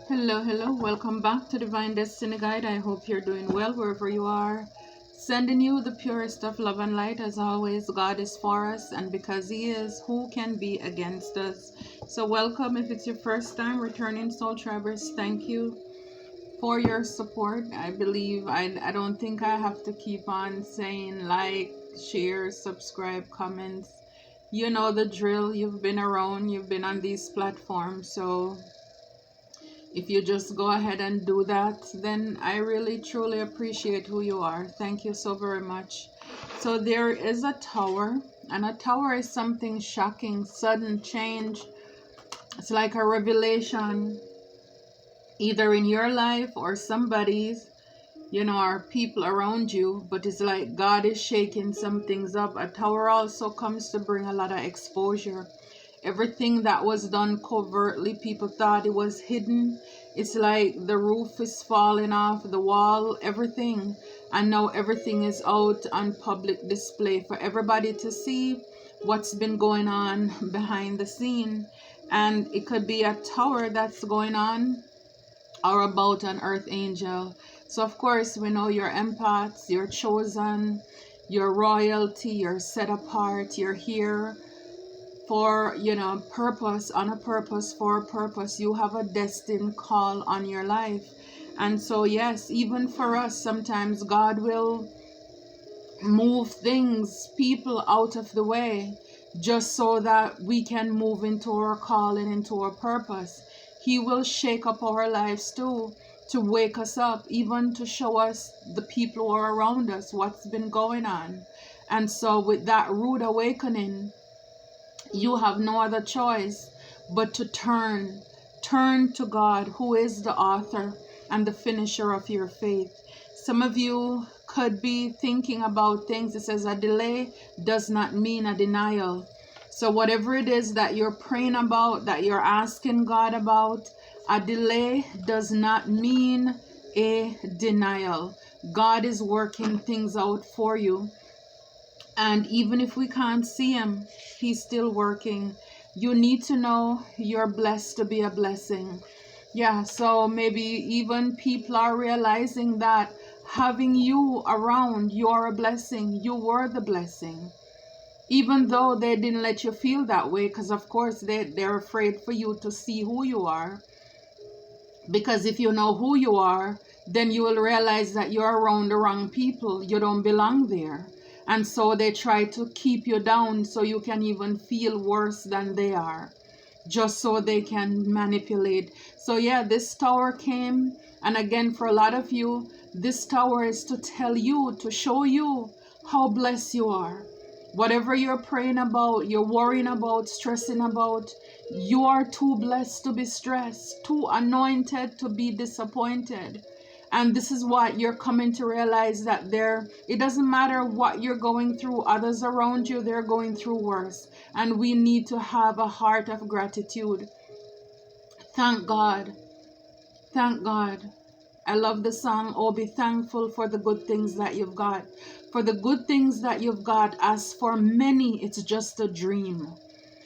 Hello, welcome back to Divine Destiny Guide. I hope you're doing well wherever you are. Sending you the purest of love and light. As always, God is for us, and because He is, who can be against us? So, welcome. If it's your first time returning, Soul Tribers, thank you for your support. I don't think I have to keep on saying like, share, subscribe, comments. You know the drill. You've been around, you've been on these platforms, so if you just go ahead and do that, then I really truly appreciate who you are. Thank you so very much. So there is a tower, and a tower is something shocking, sudden change. It's like a revelation, either in your life or somebody's, or people around you, but it's like God is shaking some things up. A tower also comes to bring a lot of exposure. Everything that was done covertly, people thought it was hidden. It's like the roof is falling off, the wall, everything. And now everything is out on public display for everybody to see what's been going on behind the scene. And it could be a tower that's going on or about an earth angel. So of course we know you're empaths, you're chosen, you're royalty, you're set apart, you're here for purpose, on a purpose, for a purpose. You have a destined call on your life. And so yes, even for us, sometimes God will move things, people out of the way, just so that we can move into our calling, into our purpose. He will shake up our lives too, to wake us up, even to show us, the people who are around us, what's been going on. And so with that rude awakening, you have no other choice but to turn to God, who is the author and the finisher of your faith. Some of you could be thinking about things. It says a delay does not mean a denial. So whatever it is that you're praying about, that you're asking God about, a delay does not mean a denial. God is working things out for you. And even if we can't see Him, He's still working. You need to know you're blessed to be a blessing. Yeah, so maybe even people are realizing that having you around, you're a blessing. You were the blessing. Even though they didn't let you feel that way, because of course they're afraid for you to see who you are. Because if you know who you are, then you will realize that you're around the wrong people. You don't belong there. And so they try to keep you down so you can even feel worse than they are, just so they can manipulate. So yeah, this tower came, and again, for a lot of you, this tower is to tell you, to show you how blessed you are. Whatever you're praying about, you're worrying about, stressing about, you are too blessed to be stressed, too anointed to be disappointed. And this is what you're coming to realize, that it doesn't matter what you're going through. Others around you, they're going through worse. And we need to have a heart of gratitude. Thank God. Thank God. I love the song, "Oh, be thankful for the good things that you've got." For the good things that you've got, as for many, it's just a dream.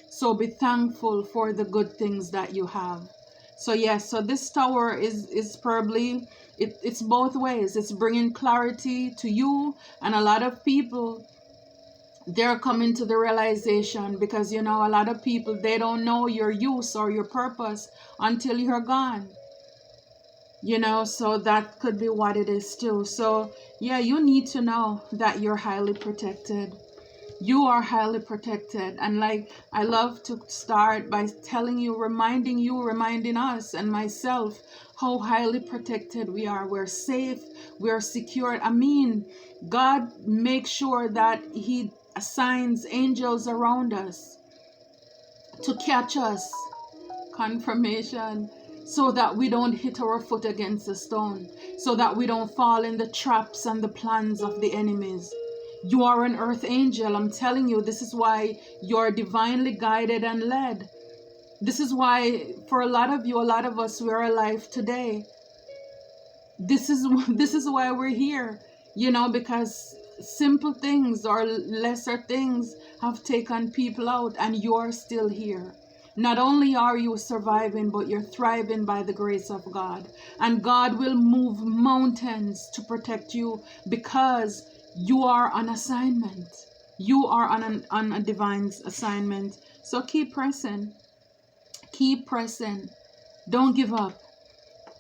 So be thankful for the good things that you have. So yes, so this tower is probably, it's both ways. It's bringing clarity to you, and a lot of people, they're coming to the realization, because a lot of people, they don't know your use or your purpose until you're gone. So that could be what it is too. So yeah, you need to know that you're highly protected. You are highly protected. And like, I love to start by telling you, reminding us and myself how highly protected we are. We're safe, we're secure. I mean, God makes sure that He assigns angels around us to catch us. Confirmation. So that we don't hit our foot against a stone, so that we don't fall in the traps and the plans of the enemies. You are an earth angel. I'm telling you, this is why you're divinely guided and led. This is why, for a lot of you, a lot of us, we're alive today. This is why we're here, because simple things or lesser things have taken people out, and you're still here. Not only are you surviving, but you're thriving by the grace of God. And God will move mountains to protect you because you are on assignment. You are on a divine assignment. So keep pressing. Keep pressing. Don't give up.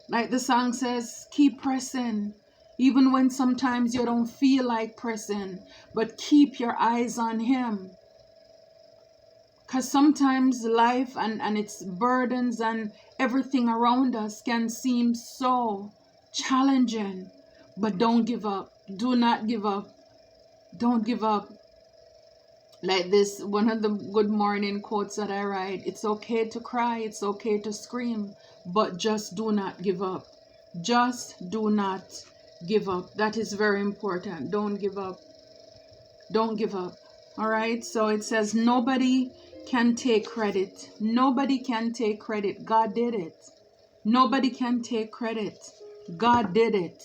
Like the song says, keep pressing. Even when sometimes you don't feel like pressing, but keep your eyes on Him. Because sometimes life and its burdens and everything around us can seem so challenging. But don't give up. Do not give up. Don't give up. Like this, one of the good morning quotes that I write, it's okay to cry, it's okay to scream, but just do not give up. Just do not give up. That is very important. Don't give up. Don't give up. All right. So it says nobody can take credit. Nobody can take credit. God did it. Nobody can take credit. God did it.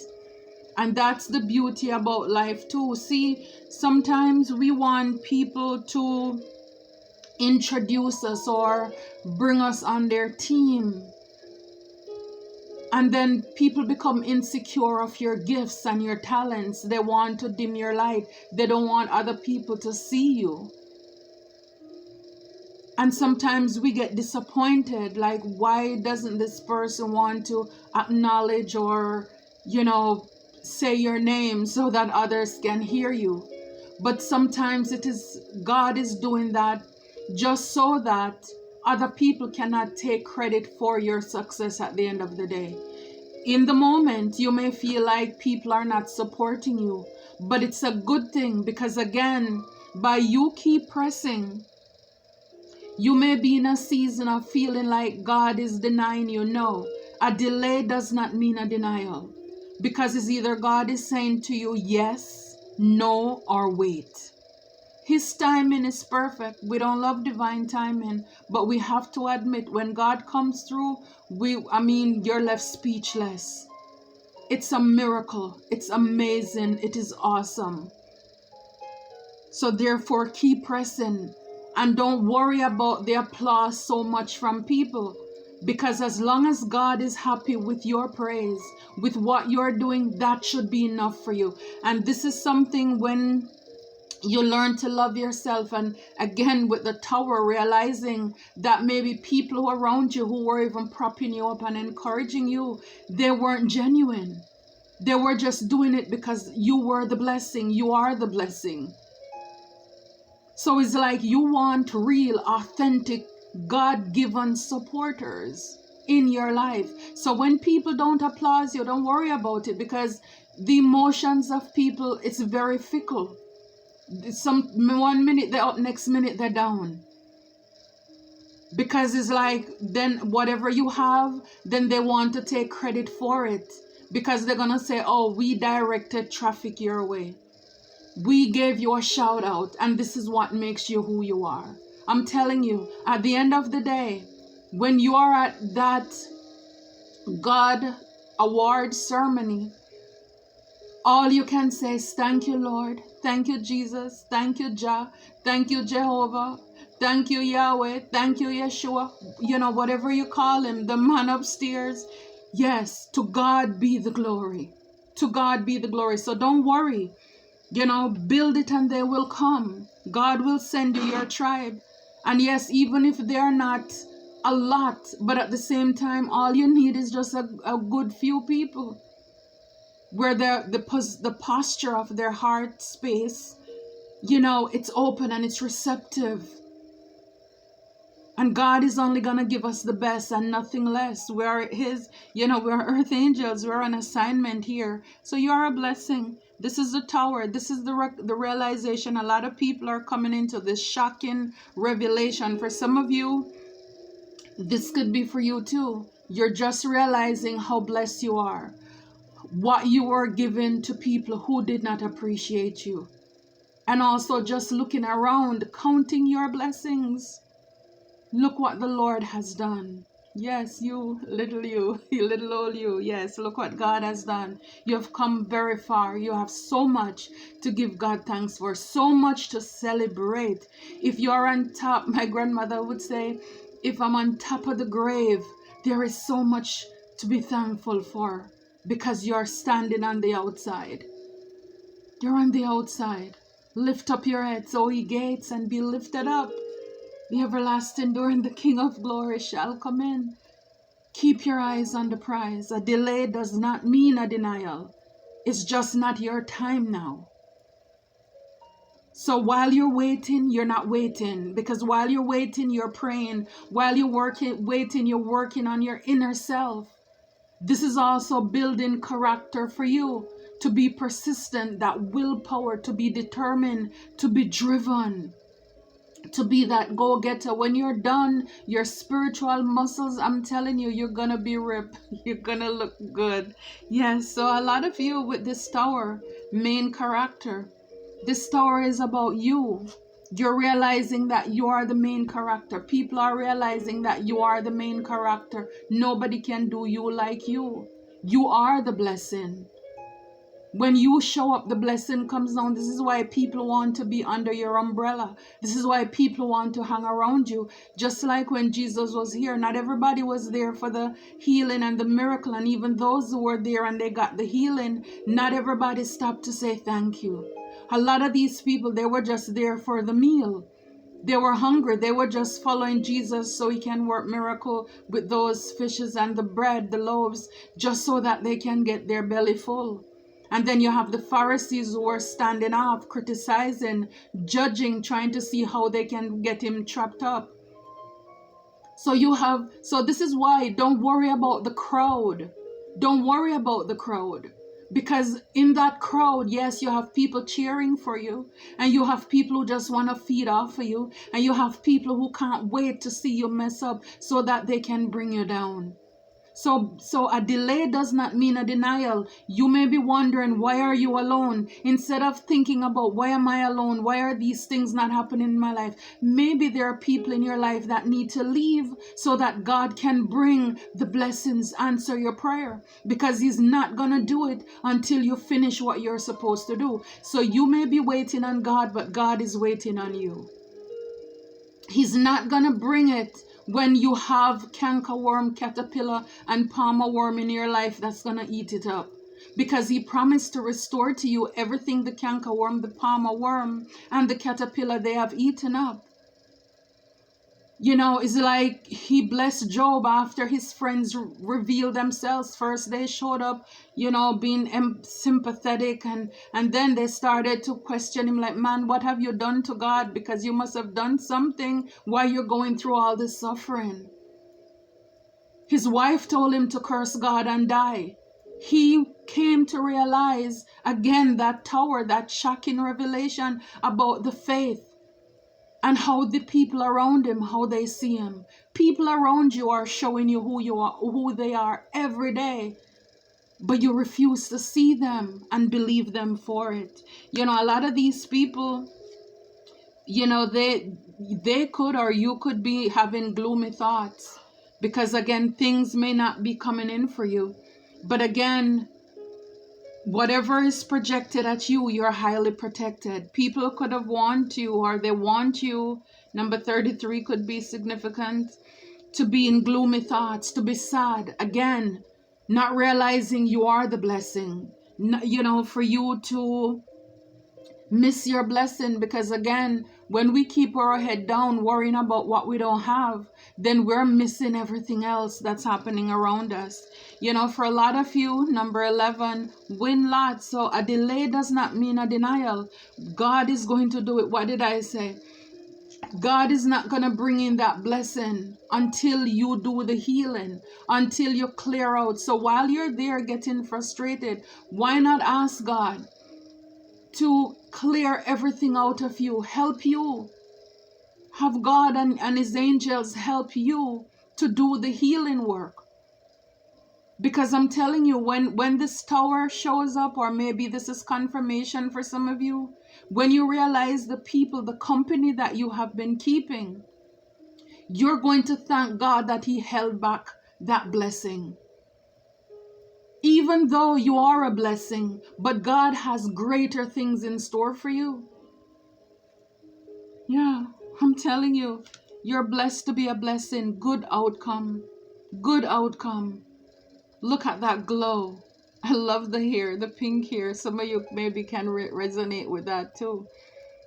And that's the beauty about life too. See, sometimes we want people to introduce us or bring us on their team. And then people become insecure of your gifts and your talents. They want to dim your light. They don't want other people to see you. And sometimes we get disappointed. Like, why doesn't this person want to acknowledge or, say your name so that others can hear you? But sometimes it is God is doing that just so that other people cannot take credit for your success at the end of the day. In the moment, you may feel like people are not supporting you, but it's a good thing because, again, by you keep pressing, you may be in a season of feeling like God is denying you. No, a delay does not mean a denial, because it's either God is saying to you yes, no, or wait. His timing is perfect. We don't love divine timing, but we have to admit when God comes through, you're left speechless. It's a miracle. It's amazing. It is awesome. So therefore, keep pressing and don't worry about the applause so much from people, because as long as God is happy with your praise, with what you're doing, that should be enough for you. And this is something when you learn to love yourself, and again with the tower, realizing that maybe people who are around you who were even propping you up and encouraging you, they weren't genuine. They were just doing it because you were the blessing. You are the blessing. So it's like you want real, authentic, God-given supporters in your life. So when people don't applaud you, don't worry about it, because the emotions of people, it's very fickle. One minute they're up, next minute they're down. Because it's like, then whatever you have, then they want to take credit for it. Because they're going to say, oh, we directed traffic your way. We gave you a shout out, and this is what makes you who you are. I'm telling you, at the end of the day, when you are at that God award ceremony, all you can say is thank you, Lord. Thank you, Jesus. Thank you, Jah. Thank you, Jehovah. Thank you, Yahweh. Thank you, Yeshua. Whatever you call him, the man upstairs. Yes, to God be the glory. To God be the glory. So don't worry. Build it and they will come. God will send you your tribe. And yes, even if they're not a lot, but at the same time, all you need is just a good few people where the posture of their heart space, it's open and it's receptive. And God is only going to give us the best and nothing less. We're his, we're earth angels. We're on assignment here. So you are a blessing. This is the tower. This is the realization. A lot of people are coming into this shocking revelation. For some of you, this could be for you too. You're just realizing how blessed you are. What you were given to people who did not appreciate you. And also just looking around, counting your blessings. Look what the Lord has done. Yes, you little old you. Yes, look what God has done. You have come very far. You have so much to give God thanks for, so much to celebrate. If you are on top, my grandmother would say, if I'm on top of the grave, there is so much to be thankful for because you're standing on the outside. You're on the outside. Lift up your heads, O ye gates, and be lifted up. The everlasting door, and the King of glory shall come in. Keep your eyes on the prize. A delay does not mean a denial. It's just not your time now. So while you're waiting, you're not waiting. Because while you're waiting, you're praying. While you're waiting, you're working on your inner self. This is also building character for you. To be persistent, that willpower, to be determined, to be driven, to be that go-getter. When you're done, your spiritual muscles, I'm telling you, you're gonna be ripped. You're gonna look good. Yes, so a lot of you with this tower, main character, this tower is about you. You're realizing that you are the main character. People are realizing that you are the main character. Nobody can do you like you. You are the blessing. When you show up, the blessing comes down. This is why people want to be under your umbrella. This is why people want to hang around you. Just like when Jesus was here, not everybody was there for the healing and the miracle. And even those who were there and they got the healing, not everybody stopped to say thank you. A lot of these people, they were just there for the meal. They were hungry. They were just following Jesus so he can work miracle with those fishes and the bread, the loaves, just so that they can get their belly full. And then you have the Pharisees who are standing off, criticizing, judging, trying to see how they can get him trapped up. So this is why don't worry about the crowd. Don't worry about the crowd. Because in that crowd, yes, you have people cheering for you, and you have people who just want to feed off of you, and you have people who can't wait to see you mess up so that they can bring you down. So a delay does not mean a denial. You may be wondering, why are you alone? Instead of thinking about, why am I alone? Why are these things not happening in my life? Maybe there are people in your life that need to leave so that God can bring the blessings, answer your prayer. Because he's not going to do it until you finish what you're supposed to do. So you may be waiting on God, but God is waiting on you. He's not going to bring it when you have cankerworm, caterpillar, and palmer worm in your life that's going to eat it up. Because he promised to restore to you everything the cankerworm, the palmer worm, and the caterpillar they have eaten up. You know, it's like he blessed Job after his friends revealed themselves. First they showed up, you know, being sympathetic, and then they started to question him like, man, what have you done to God? Because you must have done something while you're going through all this suffering. His wife told him to curse God and die. He came to realize, again, that tower, that shocking revelation about the faith. And how the people around him, how they see him. People around you are showing you who you are, who they are every day. But you refuse to see them and believe them for it. You know, a lot of these people, you know, they could, or you could be having gloomy thoughts. Because again, things may not be coming in for you. But again, whatever is projected at you, you're highly protected. People could have warned you, or they want you. Number 33 could be significant. To be in gloomy thoughts, to be sad. Again, not realizing you are the blessing. You know, for you to miss your blessing. Because again, when we keep our head down worrying about what we don't have, then we're missing everything else that's happening around us. You know, for a lot of you, number 11, win lots. So a delay does not mean a denial. God is going to do it. What did I say? God is not going to bring in that blessing until you do the healing, until you clear out. So while you're there getting frustrated, why not ask God to clear everything out of you, help you. Have God and his angels help you to do the healing work. Because I'm telling you, when this tower shows up, or maybe this is confirmation for some of you, when you realize the people, the company that you have been keeping, you're going to thank God that he held back that blessing. Even though you are a blessing, but God has greater things in store for you. Yeah, I'm telling you, You're blessed to be a blessing. Good outcome. Good outcome. Look at that glow. I love the hair, the pink hair. Some of you maybe can resonate with that too.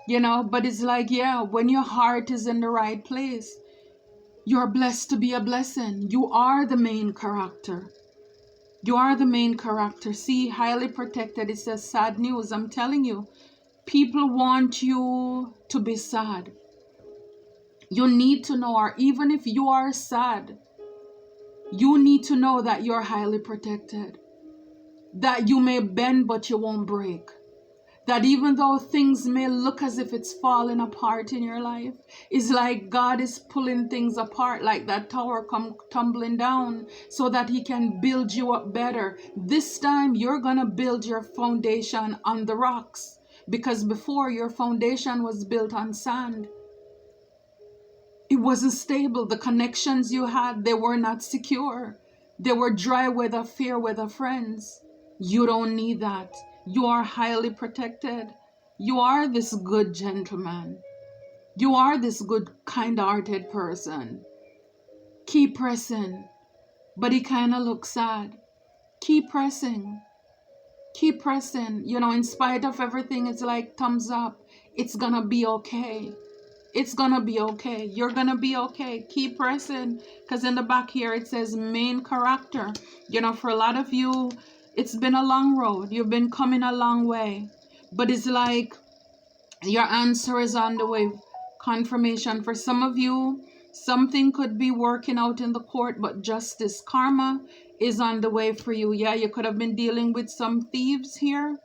But it's like, yeah, when your heart is in the right place, you're blessed to be a blessing. You are the main character. You are the main character. See, highly protected. It says sad news. I'm telling you, people want you to be sad. You need to know, or even if you are sad, you need to know that you're highly protected. That you may bend, but you won't break. That even though things may look as if it's falling apart in your life, it's like God is pulling things apart, like that tower come tumbling down so that he can build you up better. This time you're going to build your foundation on the rocks, because before your foundation was built on sand. It wasn't stable. The connections you had, they were not secure. They were dry weather, fair weather friends. You don't need that. You are highly protected. You are this good gentleman. You are this good, kind-hearted person. Keep pressing. But he kind of looks sad. Keep pressing. Keep pressing. In spite of everything, it's like thumbs up. It's gonna be okay. It's gonna be okay. You're gonna be okay. Keep pressing. Because in the back here, it says main character. For a lot of you, it's been a long road. You've been coming a long way. But it's like your answer is on the way. Confirmation. For some of you, something could be working out in the court, but justice, karma is on the way for you. Yeah, you could have been dealing with some thieves here.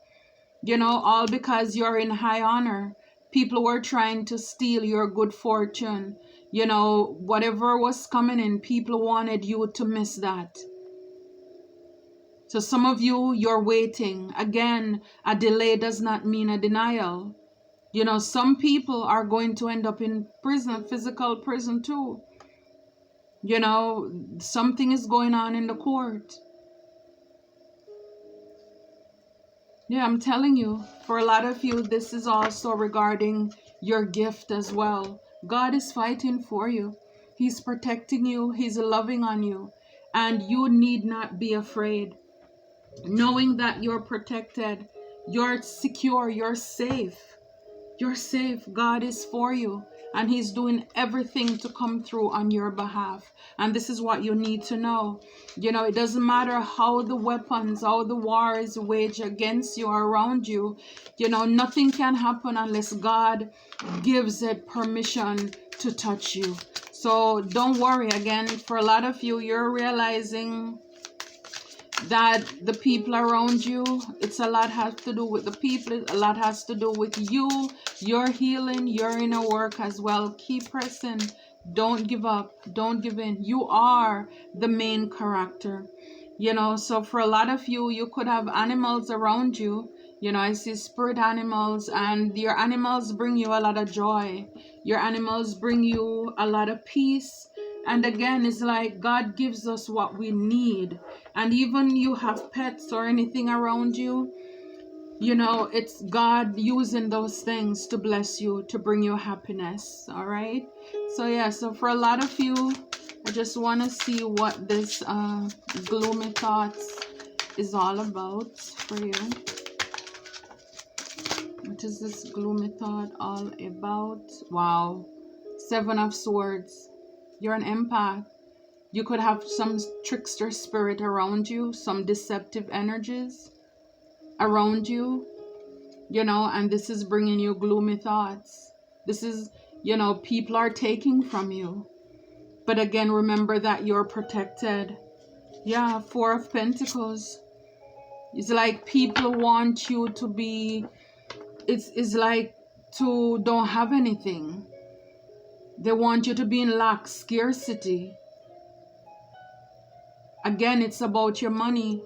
All because you're in high honor. People were trying to steal your good fortune. Whatever was coming in, people wanted you to miss that. So some of you, you're waiting. Again, a delay does not mean a denial. Some people are going to end up in prison, physical prison too. Something is going on in the court. Yeah, I'm telling you, for a lot of you, this is also regarding your gift as well. God is fighting for you. He's protecting you. He's loving on you. And you need not be afraid. Knowing that you're protected, you're secure, you're safe. You're safe. God is for you. And he's doing everything to come through on your behalf. And this is what you need to know. It doesn't matter how the weapons, how the war is waged against you or around you. Nothing can happen unless God gives it permission to touch you. So don't worry. Again, for a lot of you, you're realizing that the people around you, it's a lot has to do with the people, a lot has to do with you, your healing, your inner work as well. Keep pressing. Don't give up. Don't give in. You are the main character. So for a lot of you, you could have animals around you. I see spirit animals, and your animals bring you a lot of joy. Your animals bring you a lot of peace. And again, it's like God gives us what we need. And even you have pets or anything around you, it's God using those things to bless you, to bring you happiness. All right. So yeah, so for a lot of you, I just want to see what this gloomy thoughts is all about for you. What is this gloomy thought all about? Wow. 7 of Swords. You're an empath. You could have some trickster spirit around you, some deceptive energies around you, and this is bringing you gloomy thoughts. This is, people are taking from you. But again, remember that you're protected. Yeah, 4 of Pentacles. It's like people want you to be, it's like to don't have anything. They want you to be in lack, scarcity. Again, it's about your money.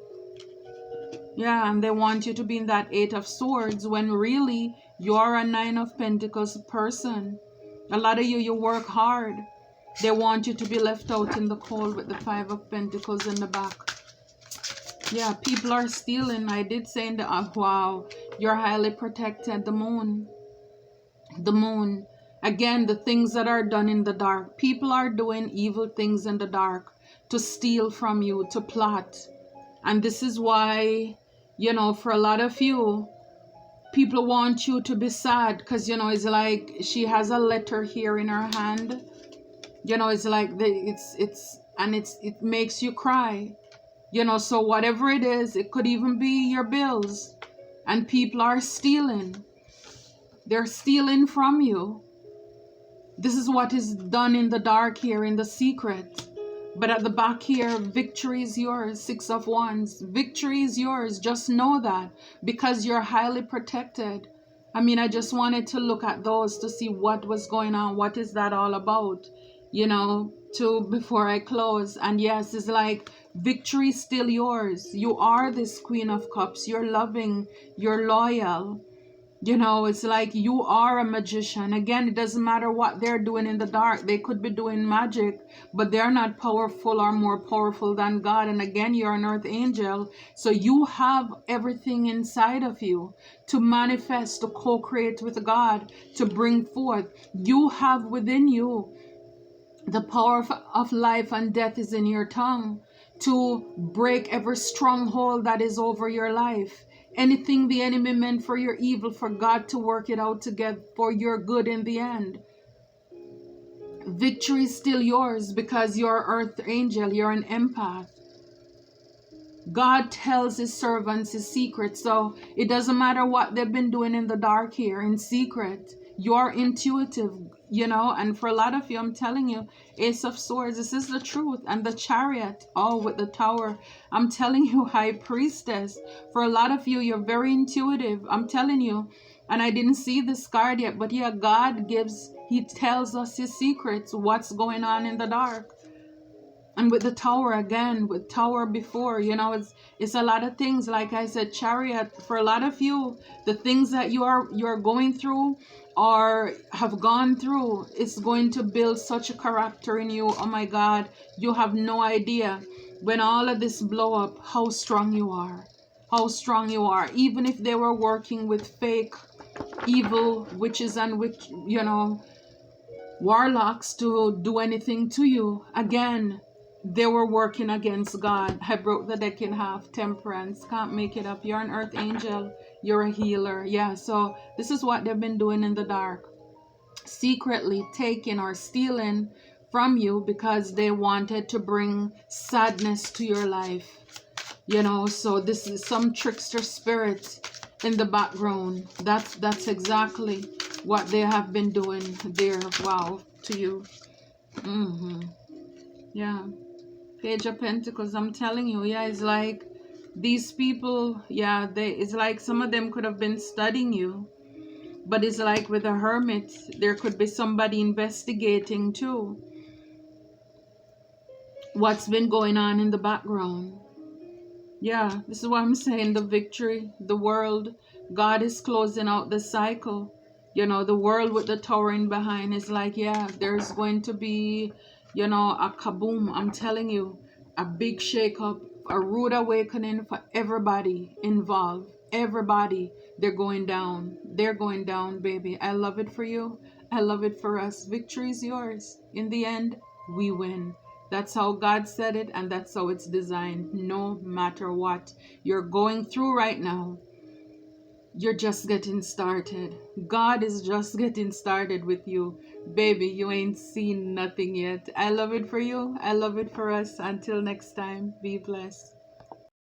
Yeah, and they want you to be in that 8 of Swords when really you're a 9 of Pentacles person. A lot of you work hard. They want you to be left out in the cold with the 5 of Pentacles in the back. Yeah, people are stealing. I did say in the wow, you're highly protected. The moon. The moon. Again, the things that are done in the dark. People are doing evil things in the dark to steal from you, to plot. And this is why, for a lot of you, people want you to be sad because, it's like she has a letter here in her hand. It's like it makes you cry. So whatever it is, it could even be your bills. And people are stealing. They're stealing from you. This is what is done in the dark here, in the secret. But at the back here, victory is yours. 6 of Wands. Victory is yours. Just know that, because you're highly protected. I just wanted to look at those to see what was going on. What is that all about? Before I close. And yes, it's like victory is still yours. You are this Queen of Cups. You're loving. You're loyal. It's like you are a magician. Again, it doesn't matter what they're doing in the dark. They could be doing magic, but they're not powerful or more powerful than God. And again, you're an earth angel. So you have everything inside of you to manifest, to co-create with God, to bring forth. You have within you the power of life and death is in your tongue, to break every stronghold that is over your life. Anything the enemy meant for your evil, for God to work it out together for your good in the end. Victory is still yours because you're an earth angel. You're an empath. God tells his servants his secret. So it doesn't matter what they've been doing in the dark here, in secret. You're intuitive, and for a lot of you, I'm telling you, Ace of Swords, this is the truth. And the Chariot, with the Tower. I'm telling you, High Priestess. For a lot of you, you're very intuitive. I'm telling you. And I didn't see this card yet, but yeah, God he tells us his secrets, what's going on in the dark. And with the Tower again, with Tower before, it's a lot of things. Like I said, Chariot, for a lot of you, the things that you're going through or have gone through, it's going to build such a character in you. Oh my God, you have no idea when all of this blow up, how strong you are. How strong you are. Even if they were working with fake evil witches and warlocks to do anything to you, again, they were working against God. I broke the deck in half. Temperance. Can't make it up. You're an earth angel. You're a healer. Yeah, so this is what they've been doing in the dark. Secretly taking or stealing from you because they wanted to bring sadness to your life. So this is some trickster spirit in the background. That's exactly what they have been doing there. Wow, to you. Yeah. Page of Pentacles, I'm telling you, yeah, it's like these people, yeah, it's like some of them could have been studying you, but it's like with a Hermit, there could be somebody investigating too what's been going on in the background. Yeah, this is what I'm saying, the victory, the world, God is closing out the cycle. The world with the Tower in behind is like, yeah, there's going to be, a kaboom. I'm telling you, a big shake-up, a rude awakening for everybody involved. Everybody, they're going down. They're going down, baby. I love it for you. I love it for us. Victory is yours. In the end, we win. That's how God said it, and that's how it's designed. No matter what you're going through right now, you're just getting started. God is just getting started with you. Baby, you ain't seen nothing yet. I love it for you. I love it for us. Until next time, be blessed.